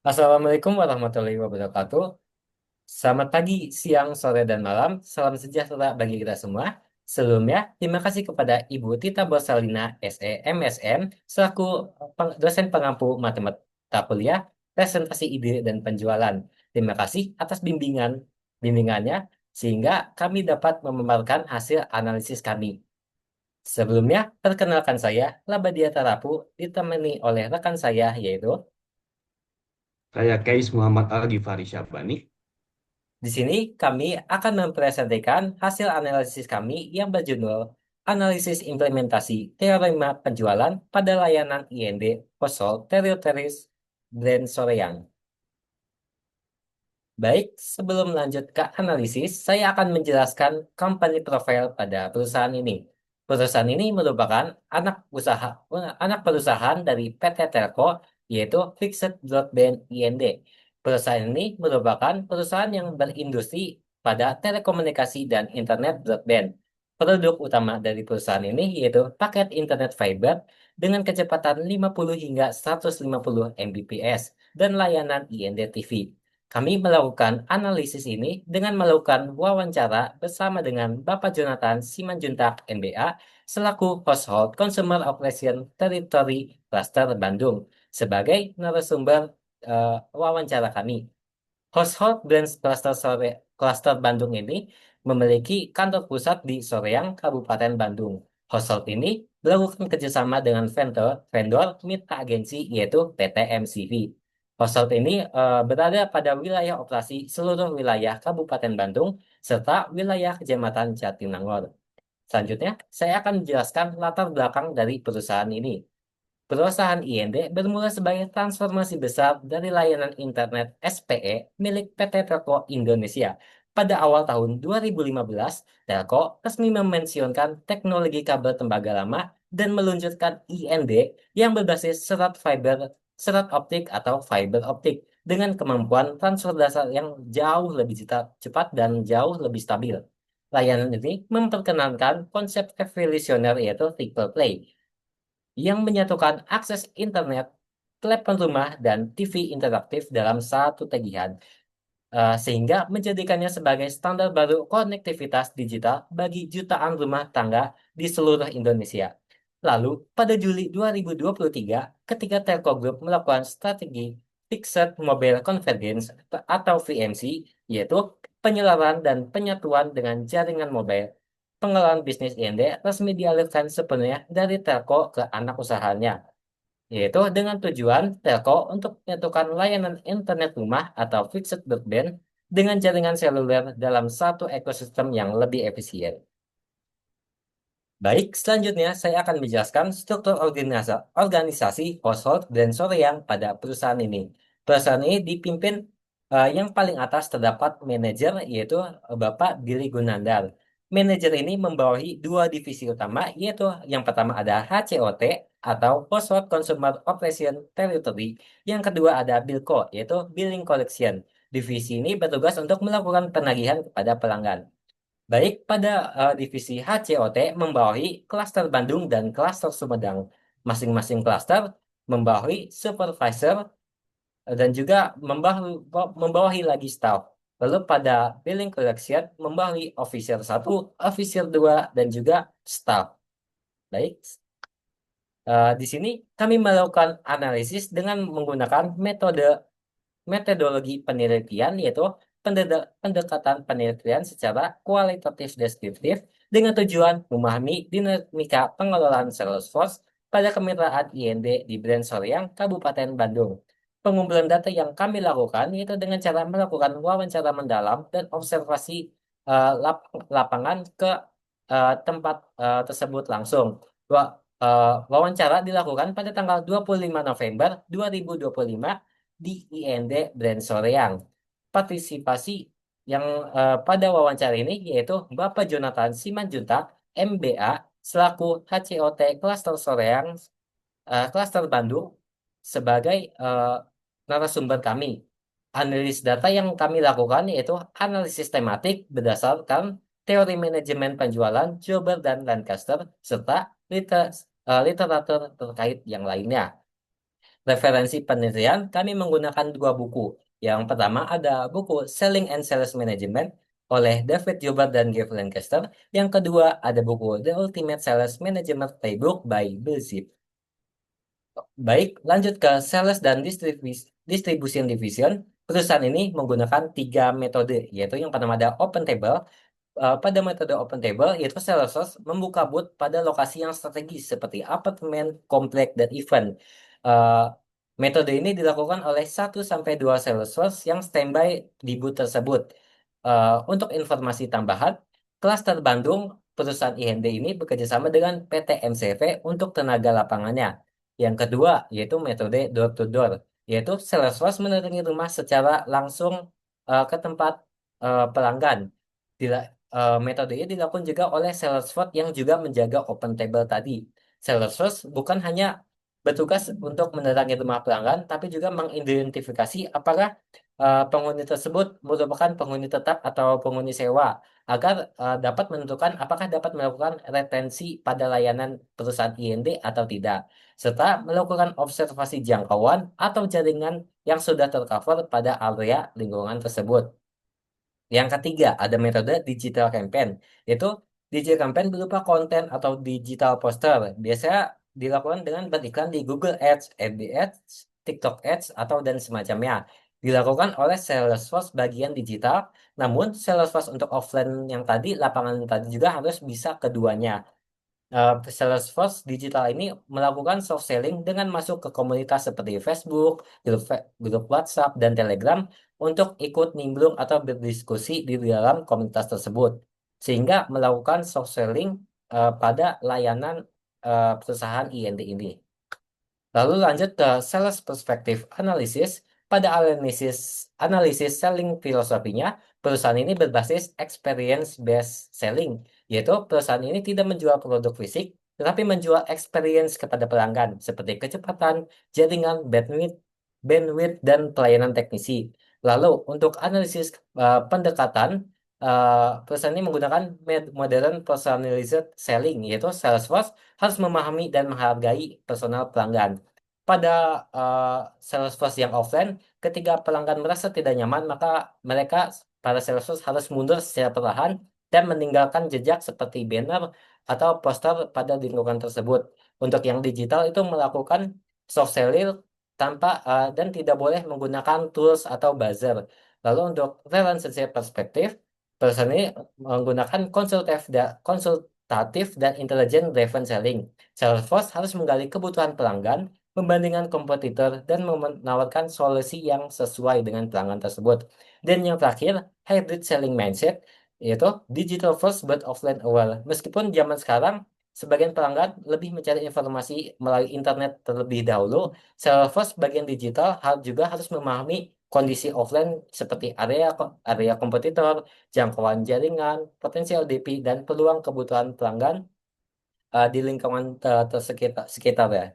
Assalamualaikum warahmatullahi wabarakatuh. Selamat pagi, siang, sore, dan malam. Salam sejahtera bagi kita semua. Sebelumnya, terima kasih kepada Ibu Tita Borsalina, SE, MSN, selaku dosen pengampu matematika kuliah, presentasi ide, dan penjualan. Terima kasih atas bimbingannya, sehingga kami dapat memaparkan hasil analisis kami. Sebelumnya, perkenalkan saya, Labadia Tarapu, ditemani oleh rekan saya, yaitu Saya Kais Muhammad Al-Ghifari Syabani. di sini kami akan mempresentasikan hasil analisis kami yang berjudul Analisis Implementasi Teorema Penjualan pada Layanan IND Household Territories Brand Soreang. Baik, sebelum lanjut ke analisis, saya akan menjelaskan company profile pada perusahaan ini. Perusahaan ini merupakan anak perusahaan dari PT Telco, yaitu Fixed Broadband IND. Perusahaan ini merupakan perusahaan yang berindustri pada telekomunikasi dan internet broadband. Produk utama dari perusahaan ini yaitu paket internet fiber dengan kecepatan 50 hingga 150 Mbps dan layanan IND TV. Kami melakukan analisis ini dengan melakukan wawancara bersama dengan Bapak Jonathan Simanjuntak, MBA, selaku Household Consumer Operation Territory Cluster Bandung, sebagai narasumber wawancara kami. Household Brands Cluster Bandung ini memiliki kantor pusat di Soreang, Kabupaten Bandung. Household ini melakukan kerjasama dengan vendor mitra agensi yaitu PT MCV. Household ini berada pada wilayah operasi seluruh wilayah Kabupaten Bandung serta wilayah Kecamatan Jatinangor. Selanjutnya, saya akan menjelaskan latar belakang dari perusahaan ini. Perusahaan IND bermula sebagai transformasi besar dari layanan internet SPE milik PT Telco Indonesia. Pada awal tahun 2015, Telco resmi memensiunkan teknologi kabel tembaga lama dan meluncurkan IND yang berbasis serat optik atau fiber optik dengan kemampuan transfer dasar yang jauh lebih cepat dan jauh lebih stabil. Layanan ini memperkenalkan konsep revolusioner yaitu triple play yang menyatukan akses internet, telepon rumah, dan TV interaktif dalam satu tagihan, sehingga menjadikannya sebagai standar baru konektivitas digital bagi jutaan rumah tangga di seluruh Indonesia. Lalu, pada Juli 2023, ketika Telco Group melakukan strategi Fixed Mobile Convergence atau VMC, yaitu penyelaran dan penyatuan dengan jaringan mobile, pengelolaan bisnis IND resmi dialihkan sepenuhnya dari Telco ke anak usahanya, yaitu dengan tujuan Telco untuk menyatukan layanan internet rumah atau fixed broadband dengan jaringan seluler dalam satu ekosistem yang lebih efisien. Baik, selanjutnya saya akan menjelaskan struktur organisasi household dan Soreang pada perusahaan ini. Perusahaan ini dipimpin yang paling atas terdapat manajer yaitu Bapak Billy Gunandar. Manajer ini membawahi dua divisi utama yaitu yang pertama ada HCOT atau Household Consumer Operation Territory. Yang kedua ada Bilco yaitu Billing Collection. Divisi ini bertugas untuk melakukan penagihan kepada pelanggan. Baik, pada divisi HCOT membawahi klaster Bandung dan klaster Sumedang. Masing-masing klaster membawahi supervisor dan juga membawahi lagi staff. Lalu pada billing collection membawahi officer 1, officer 2, dan juga staff. Baik, di sini kami melakukan analisis dengan menggunakan metodologi penelitian yaitu pendekatan penelitian secara kualitatif deskriptif dengan tujuan memahami dinamika pengelolaan Salesforce pada kemitraan IND di Brand Soreang, Kabupaten Bandung. Pengumpulan data yang kami lakukan yaitu dengan cara melakukan wawancara mendalam dan observasi lapangan ke tempat tersebut langsung. Wawancara dilakukan pada tanggal 25 November 2025 di IND Brand Soreang. Partisipasi yang pada wawancara ini yaitu Bapak Jonathan Simanjuntak, MBA, selaku HCOT Cluster Soreang, Cluster Bandung, sebagai narasumber kami. Analisis data yang kami lakukan yaitu analisis tematik berdasarkan teori manajemen penjualan Jober dan Lancaster serta literatur terkait yang lainnya. Referensi penelitian, kami menggunakan dua buku. Yang pertama ada buku Selling and Sales Management oleh David Gilbert dan Gav Lancaster. Yang kedua ada buku The Ultimate Sales Management Playbook by Bill Ziff. Baik, lanjut ke Sales dan Distribution Division. Perusahaan ini menggunakan tiga metode, yaitu yang pertama ada Open Table. Pada metode Open Table, yaitu Salesforce membuka booth pada lokasi yang strategis seperti apartemen, komplek, dan event. Eh, Metode ini dilakukan oleh 1 sampai 2 Salesforce yang standby di booth tersebut. Untuk informasi tambahan, Klaster Bandung, perusahaan IND ini bekerja sama dengan PT MCV untuk tenaga lapangannya. Yang kedua, yaitu metode door to door, yaitu Salesforce menerangi rumah secara langsung ke tempat pelanggan. Metode ini dilakukan juga oleh Salesforce yang juga menjaga open table tadi. Salesforce bukan hanya bertugas untuk menerangi rumah pelanggan, tapi juga mengidentifikasi apakah penghuni tersebut merupakan penghuni tetap atau penghuni sewa, agar dapat menentukan apakah dapat melakukan retensi pada layanan perusahaan IND atau tidak, serta melakukan observasi jangkauan atau jaringan yang sudah tercover pada area lingkungan tersebut. Yang ketiga, ada metode digital campaign. Itu digital campaign berupa konten atau digital poster. Biasanya dilakukan dengan beriklan di Google Ads, FB Ads, TikTok Ads, atau dan semacamnya. Dilakukan oleh Salesforce bagian digital, namun Salesforce untuk offline yang tadi, lapangan tadi juga harus bisa keduanya. Salesforce digital ini melakukan soft selling dengan masuk ke komunitas seperti Facebook, grup WhatsApp, dan Telegram untuk ikut nimbrung atau berdiskusi di dalam komunitas tersebut. Sehingga melakukan soft selling pada layanan perusahaan IND ini. Lalu lanjut ke sales perspective analysis. Pada analisis selling filosofinya, perusahaan ini berbasis experience based selling, yaitu perusahaan ini tidak menjual produk fisik, tetapi menjual experience kepada pelanggan seperti kecepatan, jaringan, bandwidth, dan pelayanan teknisi. Lalu untuk analisis pendekatan, perusahaan ini menggunakan modern personalized selling, yaitu Salesforce harus memahami dan menghargai personal pelanggan. Pada uh, Salesforce yang offline, ketika pelanggan merasa tidak nyaman, maka mereka para Salesforce harus mundur secara perlahan dan meninggalkan jejak seperti banner atau poster pada lingkungan tersebut. Untuk yang digital itu melakukan soft selling dan tidak boleh menggunakan tools atau buzzer. Lalu untuk relationship perspektif, perusahaan ini menggunakan konsultatif dan intelligent driven selling. Salesforce harus menggali kebutuhan pelanggan, membandingkan kompetitor, dan menawarkan solusi yang sesuai dengan pelanggan tersebut. Dan yang terakhir, hybrid selling mindset, yaitu digital first but offline aware. Meskipun zaman sekarang, sebagian pelanggan lebih mencari informasi melalui internet terlebih dahulu, Salesforce bagian digital juga harus memahami kondisi offline seperti area kompetitor, jangkauan jaringan, potensial DP, dan peluang kebutuhan pelanggan di lingkungan sekitar ya.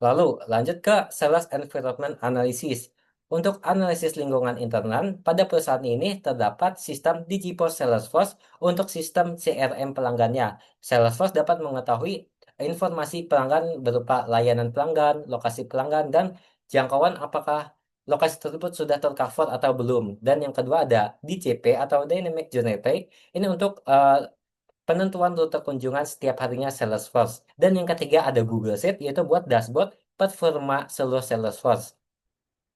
Lalu lanjut ke Sales Environment Analysis. Untuk analisis lingkungan internal, pada perusahaan ini terdapat sistem Digipos Salesforce untuk sistem CRM pelanggannya. Salesforce dapat mengetahui informasi pelanggan berupa layanan pelanggan, lokasi pelanggan, dan jangkauan apakah lokasi tersebut sudah tercover atau belum. Dan yang kedua ada DCP atau Dynamic Journey Page. Ini untuk penentuan rute kunjungan setiap harinya Salesforce. Dan yang ketiga ada Google Sheet, yaitu buat dashboard performa seluruh Salesforce.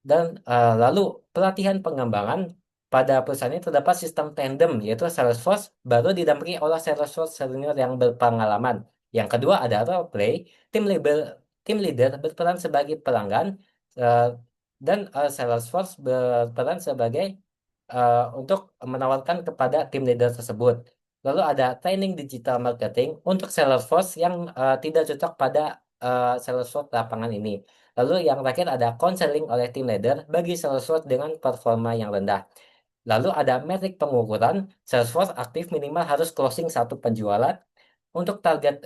Dan lalu pelatihan pengembangan pada perusahaan ini terdapat sistem tandem, yaitu Salesforce baru didampingi oleh Salesforce senior yang berpengalaman. Yang kedua ada role play, tim leader berperan sebagai pelanggan, eh, dan Salesforce berperan sebagai untuk menawarkan kepada tim leader tersebut. Lalu ada training digital marketing untuk Salesforce yang tidak cocok pada Salesforce lapangan ini. Lalu yang terakhir ada counseling oleh tim leader bagi Salesforce dengan performa yang rendah. Lalu ada metrik pengukuran, Salesforce aktif minimal harus closing satu penjualan. Untuk target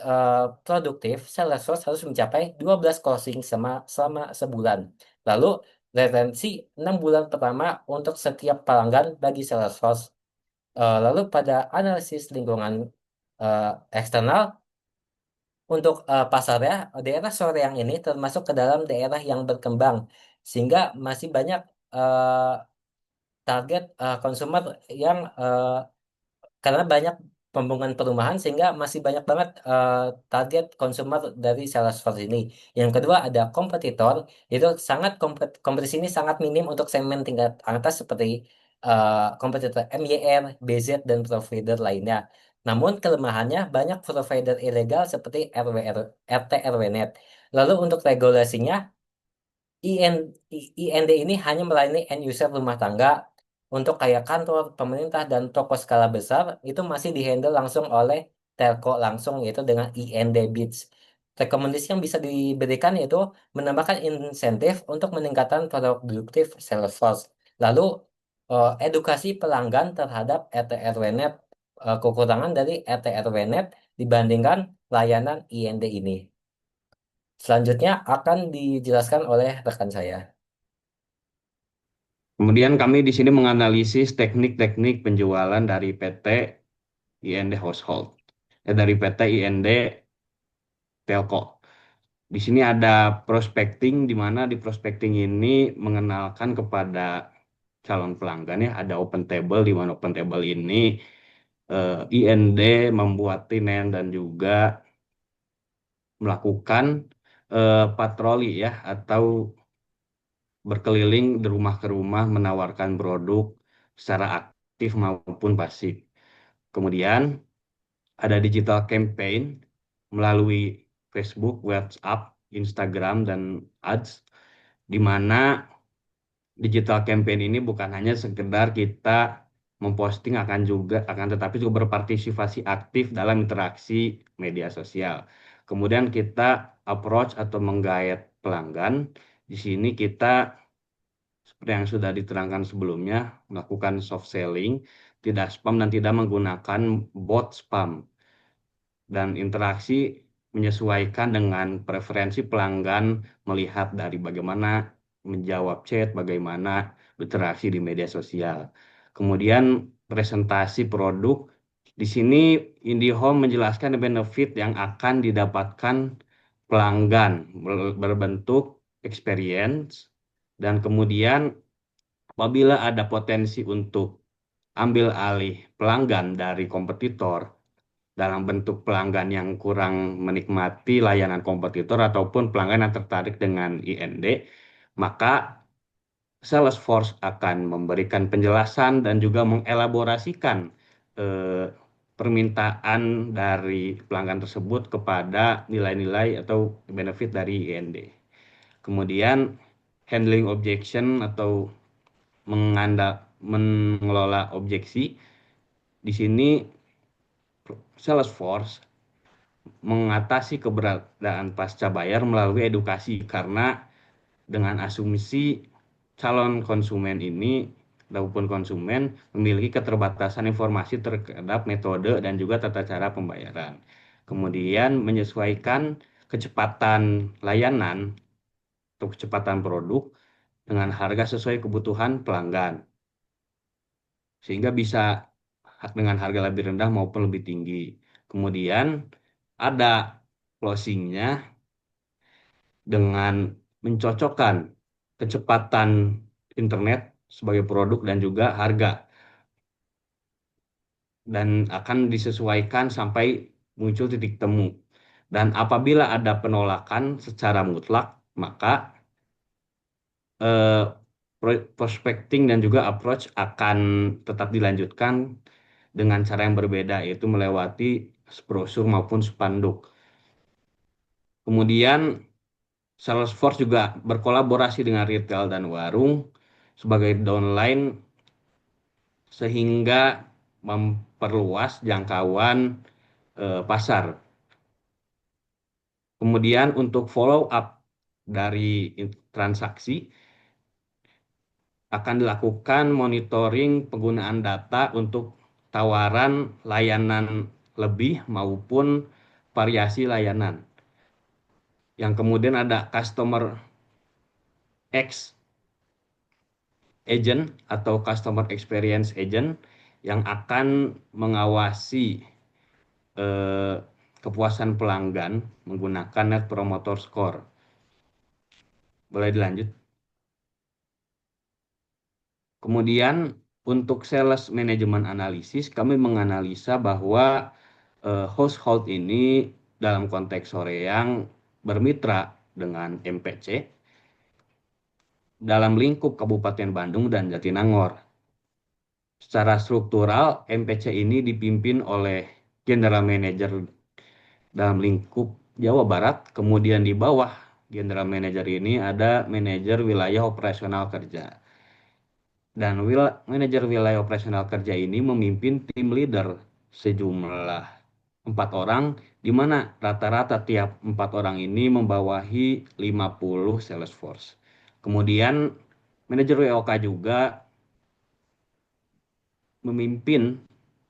produktif, Salesforce harus mencapai 12 closing selama sebulan. Lalu retensi 6 bulan pertama untuk setiap pelanggan bagi Salesforce. Lalu pada analisis lingkungan eh, eksternal, untuk pasarnya, daerah Soreang ini termasuk ke dalam daerah yang berkembang, sehingga masih banyak target konsumer yang karena banyak pembangunan perumahan sehingga masih banyak banget target konsumer dari Salesforce ini. Yang kedua ada kompetitor, itu sangat kompetisi ini sangat minim untuk segmen tingkat atas seperti kompetitor MYR, BZ dan provider lainnya. Namun kelemahannya banyak provider ilegal seperti RT RWNet. Lalu untuk regulasinya IN, IND ini hanya melayani end user rumah tangga. Untuk kayak kantor, pemerintah, dan toko skala besar, itu masih dihandle langsung oleh telco langsung, yaitu dengan IND Bits. Rekomendasi yang bisa diberikan yaitu menambahkan insentif untuk meningkatkan produktif Salesforce. Lalu, edukasi pelanggan terhadap RT/RW-Net, kekurangan dari RT/RW-Net dibandingkan layanan IND ini. Selanjutnya akan dijelaskan oleh rekan saya. Kemudian kami di sini menganalisis teknik-teknik penjualan dari PT IND Household, dari PT IND Telco. Di sini ada prospecting, di mana di prospecting ini mengenalkan kepada calon pelanggan ya, ada open table, di mana open table ini IND membuat tinen dan juga melakukan patroli ya, atau berkeliling di rumah ke rumah menawarkan produk secara aktif maupun pasif. Kemudian ada digital campaign melalui Facebook, WhatsApp, Instagram, dan Ads, di mana digital campaign ini bukan hanya sekedar kita memposting, akan tetapi juga berpartisipasi aktif dalam interaksi media sosial. Kemudian kita approach atau menggait pelanggan. Di sini kita seperti yang sudah diterangkan sebelumnya, melakukan soft selling, tidak spam dan tidak menggunakan bot spam, dan interaksi menyesuaikan dengan preferensi pelanggan, melihat dari bagaimana menjawab chat, bagaimana berinteraksi di media sosial. Kemudian presentasi produk, di sini IndiHome menjelaskan benefit yang akan didapatkan pelanggan berbentuk experience, dan kemudian apabila ada potensi untuk ambil alih pelanggan dari kompetitor dalam bentuk pelanggan yang kurang menikmati layanan kompetitor ataupun pelanggan yang tertarik dengan IND, maka Salesforce akan memberikan penjelasan dan juga mengelaborasikan eh, permintaan dari pelanggan tersebut kepada nilai-nilai atau benefit dari IND. Kemudian handling objection atau mengelola objeksi. Di sini Salesforce mengatasi keberadaan pasca bayar melalui edukasi, karena dengan asumsi calon konsumen ini ataupun konsumen memiliki keterbatasan informasi terhadap metode dan juga tata cara pembayaran. Kemudian menyesuaikan kecepatan layanan atau kecepatan produk dengan harga sesuai kebutuhan pelanggan, sehingga bisa dengan harga lebih rendah maupun lebih tinggi. Kemudian ada closingnya dengan mencocokkan kecepatan internet sebagai produk dan juga harga, dan akan disesuaikan sampai muncul titik temu. Dan apabila ada penolakan secara mutlak, maka eh, prospecting dan juga approach akan tetap dilanjutkan dengan cara yang berbeda, yaitu melewati brosur maupun spanduk. Kemudian Salesforce juga berkolaborasi dengan retail dan warung sebagai downline, sehingga memperluas jangkauan pasar. Kemudian untuk follow up dari transaksi akan dilakukan monitoring penggunaan data untuk tawaran layanan lebih maupun variasi layanan. Yang kemudian ada customer X agent atau customer experience agent yang akan mengawasi eh, kepuasan pelanggan menggunakan Net Promoter Score. Boleh dilanjut? Kemudian untuk sales management analisis, kami menganalisa bahwa household ini dalam konteks Soreang bermitra dengan MPC dalam lingkup Kabupaten Bandung dan Jatinangor. Secara struktural, MPC ini dipimpin oleh General Manager dalam lingkup Jawa Barat, kemudian di bawah General Manager ini ada manajer wilayah operasional kerja. Dan manajer wilayah operasional kerja ini memimpin tim leader sejumlah 4 orang, di mana rata-rata tiap 4 orang ini membawahi 50 sales force. Kemudian manajer WOK juga memimpin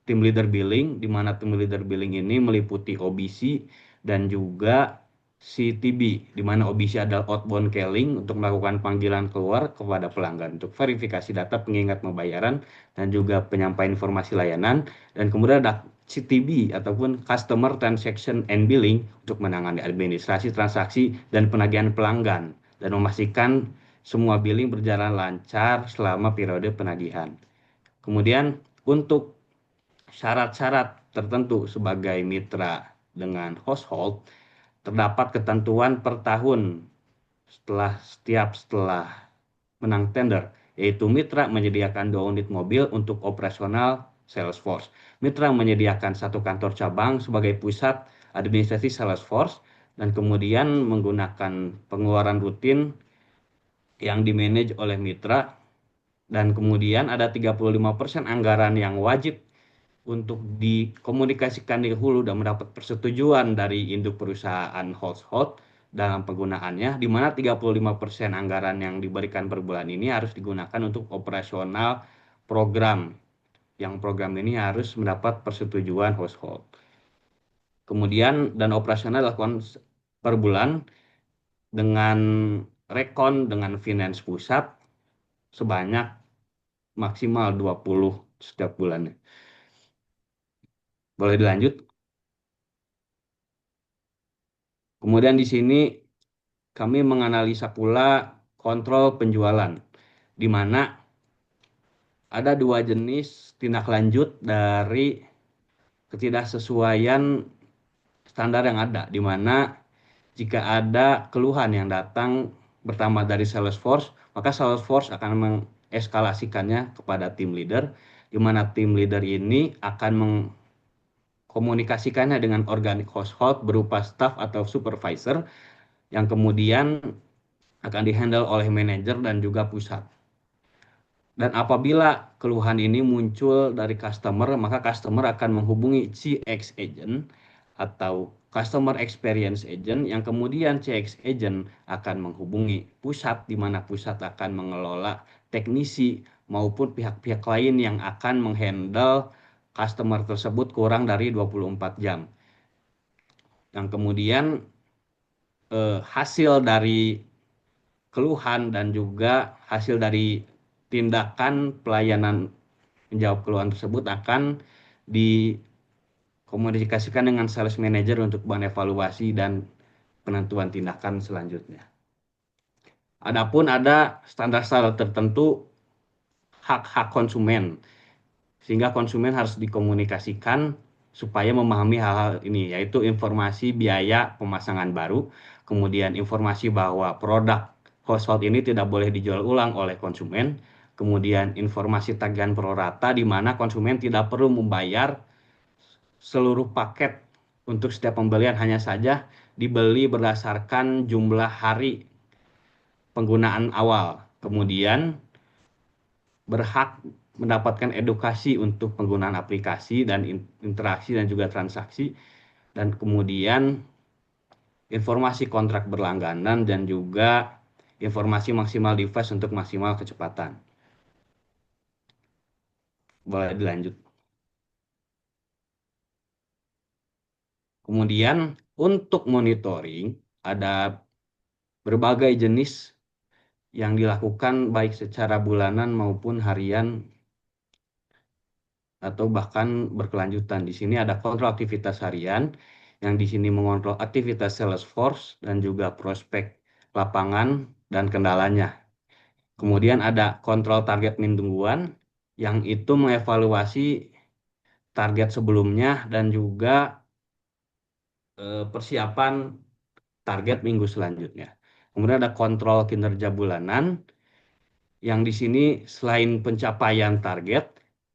tim leader billing, di mana tim leader billing ini meliputi OBC dan juga CTB, di mana OBC adalah outbound calling untuk melakukan panggilan keluar kepada pelanggan untuk verifikasi data pengingat pembayaran dan juga penyampaian informasi layanan. Dan kemudian ada CTB ataupun Customer Transaction and Billing untuk menangani administrasi transaksi dan penagihan pelanggan dan memastikan semua billing berjalan lancar selama periode penagihan. Kemudian untuk syarat-syarat tertentu sebagai mitra dengan household, terdapat ketentuan per tahun setelah menang tender, yaitu mitra menyediakan 2 unit mobil untuk operasional Salesforce. Mitra menyediakan 1 kantor cabang sebagai pusat administrasi Salesforce dan kemudian menggunakan pengeluaran rutin yang dimanage oleh mitra, dan kemudian ada 35% anggaran yang wajib untuk dikomunikasikan di hulu dan mendapat persetujuan dari induk perusahaan household dalam penggunaannya, di mana 35% anggaran yang diberikan per bulan ini harus digunakan untuk operasional program, yang program ini harus mendapat persetujuan household. Kemudian dan operasional dilakukan per bulan dengan rekon dengan finance pusat sebanyak maksimal 20 setiap bulannya. Boleh dilanjut? Kemudian di sini kami menganalisa pula kontrol penjualan, di mana ada 2 jenis tindak lanjut dari ketidaksesuaian standar yang ada, di mana jika ada keluhan yang datang pertama dari Salesforce, maka Salesforce akan mengeskalasikannya kepada tim leader, di mana tim leader ini akan mengkomunikasikannya dengan organic household berupa staff atau supervisor yang kemudian akan dihandle oleh manajer dan juga pusat. Dan apabila keluhan ini muncul dari customer, maka customer akan menghubungi CX agent atau Customer Experience Agent, yang kemudian CX agent akan menghubungi pusat, di mana pusat akan mengelola teknisi maupun pihak-pihak lain yang akan menghandle customer tersebut kurang dari 24 jam. Yang kemudian hasil dari keluhan dan juga hasil dari tindakan pelayanan menjawab keluhan tersebut akan dikomunikasikan dengan sales manager untuk bahan evaluasi dan penentuan tindakan selanjutnya. Adapun ada standar-standar tertentu hak-hak konsumen, sehingga konsumen harus dikomunikasikan supaya memahami hal-hal ini, yaitu informasi biaya pemasangan baru, kemudian informasi bahwa produk household ini tidak boleh dijual ulang oleh konsumen, kemudian informasi tagihan pro rata di mana konsumen tidak perlu membayar seluruh paket untuk setiap pembelian, hanya saja dibeli berdasarkan jumlah hari penggunaan awal. Kemudian berhak mendapatkan edukasi untuk penggunaan aplikasi dan interaksi dan juga transaksi, dan kemudian informasi kontrak berlangganan dan juga informasi maksimal device untuk maksimal kecepatan. Boleh dilanjut. Kemudian untuk monitoring ada berbagai jenis yang dilakukan baik secara bulanan maupun harian atau bahkan berkelanjutan. Di sini ada kontrol aktivitas harian, yang di sini mengontrol aktivitas Salesforce dan juga prospek lapangan dan kendalanya. Kemudian ada kontrol target mingguan yang itu mengevaluasi target sebelumnya dan juga persiapan target minggu selanjutnya. Kemudian ada kontrol kinerja bulanan yang di sini selain pencapaian target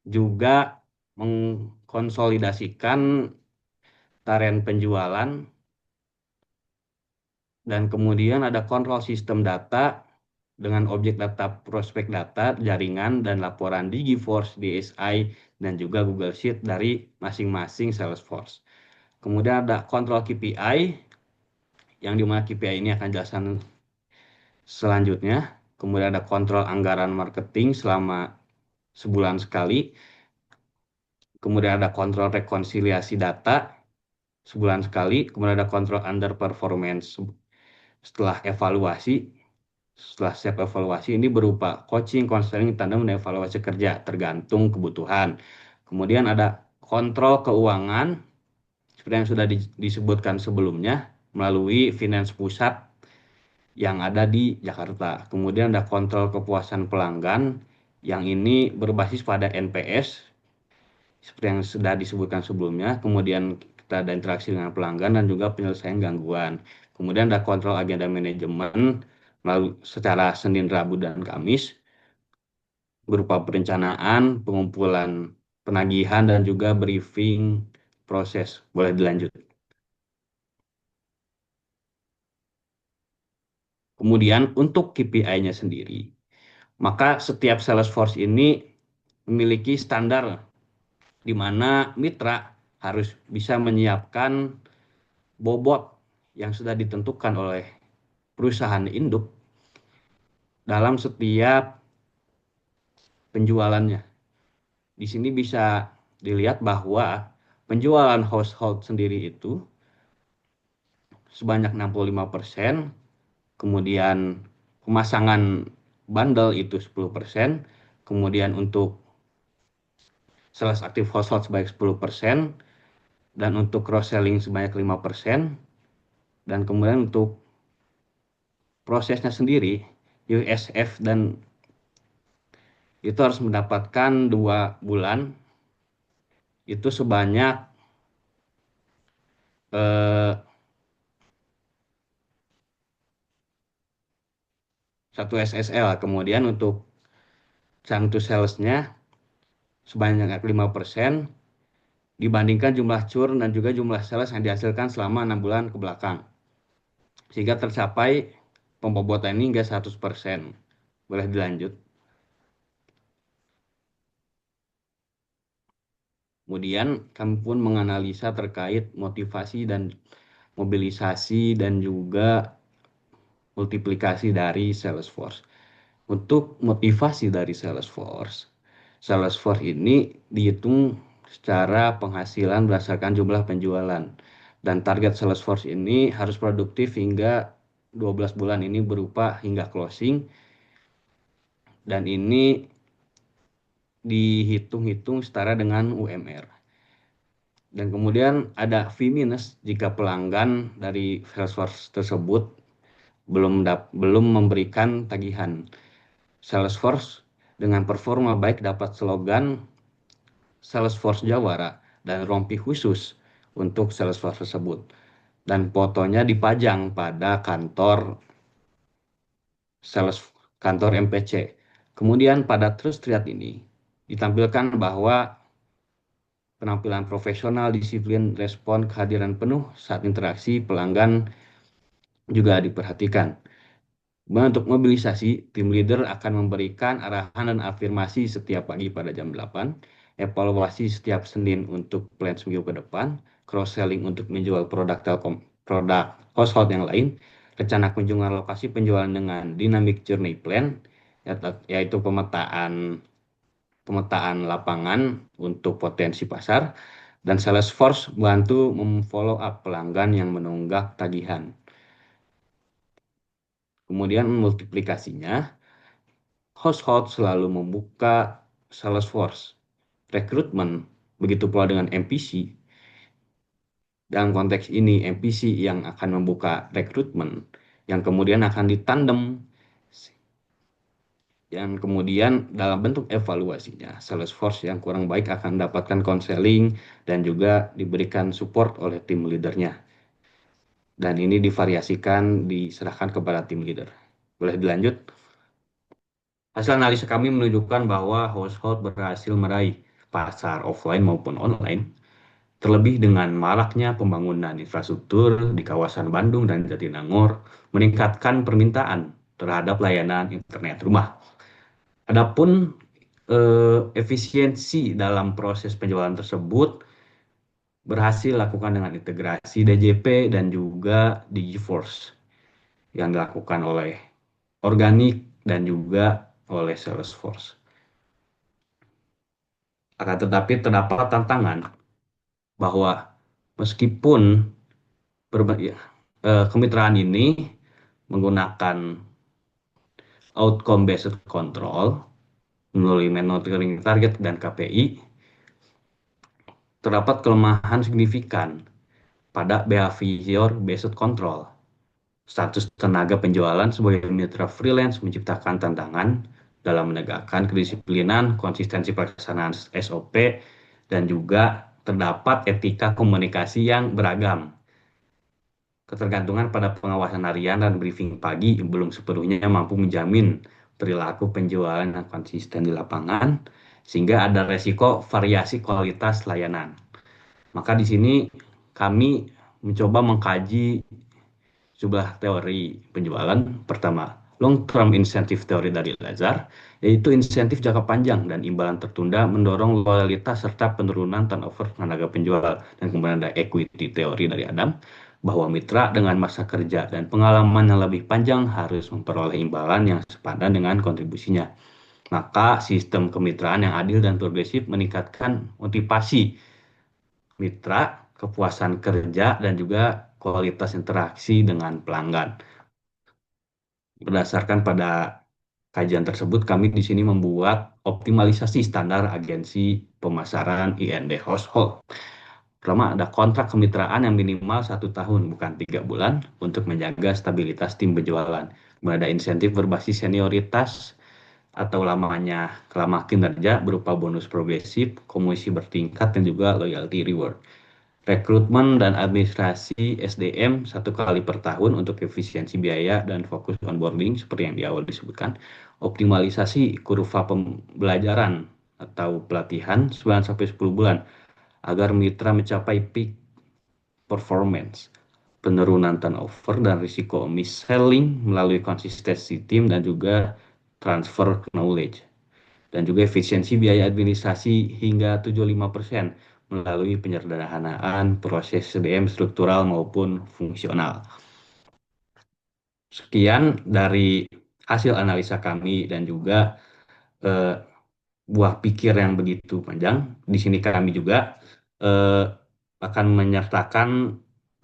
juga mengkonsolidasikan tren penjualan dan kemudian ada kontrol sistem data dengan objek data prospek data, jaringan, dan laporan Digiforce, DSI, dan juga Google Sheet dari masing-masing Salesforce. Kemudian ada kontrol KPI, yang dimana KPI ini akan jelasan selanjutnya. Kemudian ada kontrol anggaran marketing selama sebulan sekali. Kemudian ada kontrol rekonsiliasi data sebulan sekali. Kemudian ada kontrol underperformance setelah evaluasi. Setelah siap evaluasi ini berupa coaching, konseling, tanda evaluasi kerja tergantung kebutuhan. Kemudian ada kontrol keuangan seperti yang sudah disebutkan sebelumnya melalui finance pusat yang ada di Jakarta. Kemudian ada kontrol kepuasan pelanggan yang ini berbasis pada NPS seperti yang sudah disebutkan sebelumnya. Kemudian kita ada interaksi dengan pelanggan dan juga penyelesaian gangguan. Kemudian ada kontrol agenda manajemen melalui secara Senin, Rabu, dan Kamis berupa perencanaan, pengumpulan penagihan, dan juga briefing proses. Boleh dilanjut. Kemudian untuk KPI-nya sendiri, maka setiap Salesforce ini memiliki standar di mana mitra harus bisa menyiapkan bobot yang sudah ditentukan oleh perusahaan induk dalam setiap penjualannya. Di sini bisa dilihat bahwa penjualan household sendiri itu sebanyak 65%, kemudian pemasangan bundle itu 10%, kemudian untuk sales aktif household sebanyak 10%, dan untuk cross selling sebanyak 5%, dan kemudian untuk prosesnya sendiri USF dan itu harus mendapatkan 2 bulan itu sebanyak eh, 1 SSL. Kemudian untuk time to salesnya sebanyak 5% dibandingkan jumlah churn dan juga jumlah sales yang dihasilkan selama 6 bulan ke belakang. Sehingga tercapai pembobotan ini hingga 100%. Boleh dilanjut. Kemudian kami pun menganalisa terkait motivasi dan mobilisasi dan juga multiplikasi dari Salesforce. Untuk motivasi dari Salesforce, Salesforce ini dihitung secara penghasilan berdasarkan jumlah penjualan. Dan target Salesforce ini harus produktif hingga 12 bulan ini berupa hingga closing. Dan ini dihitung-hitung setara dengan UMR. Dan kemudian ada V minus jika pelanggan dari Salesforce tersebut belum memberikan tagihan. Salesforce dengan performa baik dapat slogan Salesforce Jawara dan rompi khusus untuk Salesforce tersebut. Dan fotonya dipajang pada sales kantor MPC. Kemudian pada Trust Triad ini ditampilkan bahwa penampilan profesional, disiplin, respon, kehadiran penuh saat interaksi pelanggan juga diperhatikan. Untuk mobilisasi, tim leader akan memberikan arahan dan afirmasi setiap pagi pada jam 8, evaluasi setiap Senin untuk plan seminggu ke depan, cross-selling untuk menjual produk Telkom, produk household yang lain, rencana kunjungan lokasi penjualan dengan dynamic journey plan, yaitu pemetaan lapangan untuk potensi pasar, dan Salesforce bantu memfollow up pelanggan yang menunggak tagihan. Kemudian multiplikasinya, household selalu membuka Salesforce rekrutmen, begitu pula dengan MPC. Dalam konteks ini, MPC yang akan membuka rekrutmen, yang kemudian akan ditandem, yang kemudian dalam bentuk evaluasinya, Salesforce yang kurang baik akan mendapatkan konseling dan juga diberikan support oleh tim leadernya. Dan ini divariasikan, diserahkan kepada tim leader. Boleh dilanjut? Hasil analisa kami menunjukkan bahwa household berhasil meraih pasar offline maupun online, terlebih dengan maraknya pembangunan infrastruktur di kawasan Bandung dan Jatinangor, meningkatkan permintaan terhadap layanan internet rumah. Adapun efisiensi dalam proses penjualan tersebut berhasil dilakukan dengan integrasi DJP dan juga Digiforce yang dilakukan oleh organik dan juga oleh Salesforce. Akan tetapi terdapat tantangan bahwa meskipun ya, kemitraan ini menggunakan outcome based control melalui monitoring target dan KPI, terdapat kelemahan signifikan pada behavior based control. Status tenaga penjualan sebagai mitra freelance menciptakan tantangan dalam menegakkan kedisiplinan, konsistensi pelaksanaan SOP, dan juga terdapat etika komunikasi yang beragam. Ketergantungan pada pengawasan harian dan briefing pagi belum sepenuhnya mampu menjamin perilaku penjualan yang konsisten di lapangan, sehingga ada resiko variasi kualitas layanan. Maka di sini kami mencoba mengkaji sebuah teori penjualan. Pertama, long term incentive teori dari Lazar, yaitu insentif jangka panjang dan imbalan tertunda mendorong loyalitas serta penurunan turnover tenaga penjual. Dan kemudian ada equity teori dari Adam, bahwa mitra dengan masa kerja dan pengalaman yang lebih panjang harus memperoleh imbalan yang sepadan dengan kontribusinya. Maka sistem kemitraan yang adil dan progresif meningkatkan motivasi mitra, kepuasan kerja, dan juga kualitas interaksi dengan pelanggan. Berdasarkan pada kajian tersebut, kami di sini membuat optimalisasi standar agensi pemasaran IND household. Pertama, ada kontrak kemitraan yang minimal 1 tahun, bukan 3 bulan, untuk menjaga stabilitas tim penjualan. Kemudian ada insentif berbasis senioritas atau lamanya kelama kinerja berupa bonus progresif, komisi bertingkat, dan juga loyalty reward. Rekrutmen dan administrasi SDM 1 kali per tahun untuk efisiensi biaya dan fokus onboarding seperti yang di awal disebutkan. Optimalisasi kurva pembelajaran atau pelatihan 9-10 bulan agar mitra mencapai peak performance. Penurunan turnover dan risiko mis-selling melalui konsistensi tim dan juga transfer knowledge. Dan juga efisiensi biaya administrasi hingga 75% melalui penyederhanaan proses SDM struktural maupun fungsional. Sekian dari hasil analisa kami dan juga eh, buah pikir yang begitu panjang. Di sini kami juga eh, akan menyertakan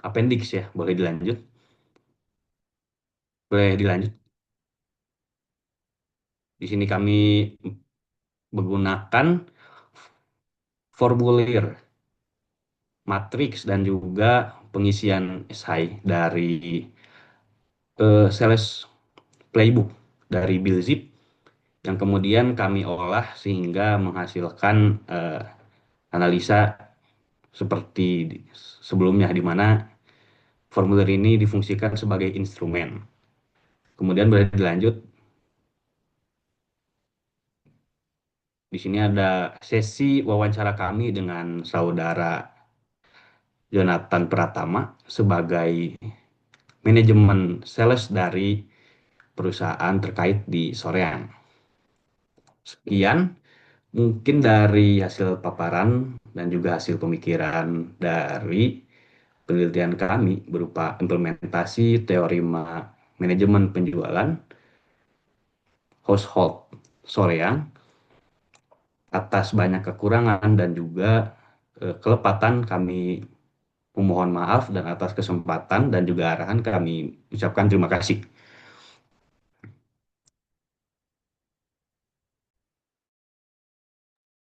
appendix ya. Boleh dilanjut? Boleh dilanjut. Di sini kami menggunakan formulir, matriks, dan juga pengisian esai dari sales playbook dari Bill Zip yang kemudian kami olah sehingga menghasilkan analisa seperti sebelumnya, di mana formulir ini difungsikan sebagai instrumen. Kemudian boleh dilanjut. Di sini ada sesi wawancara kami dengan saudara Jonathan Pratama sebagai manajemen sales dari perusahaan terkait di Soreang. Sekian mungkin dari hasil paparan dan juga hasil pemikiran dari penelitian kami berupa implementasi teori manajemen penjualan household Soreang atas banyak kekurangan dan juga kelepatan. Kami memohon maaf, dan atas kesempatan dan juga arahan kami ucapkan terima kasih.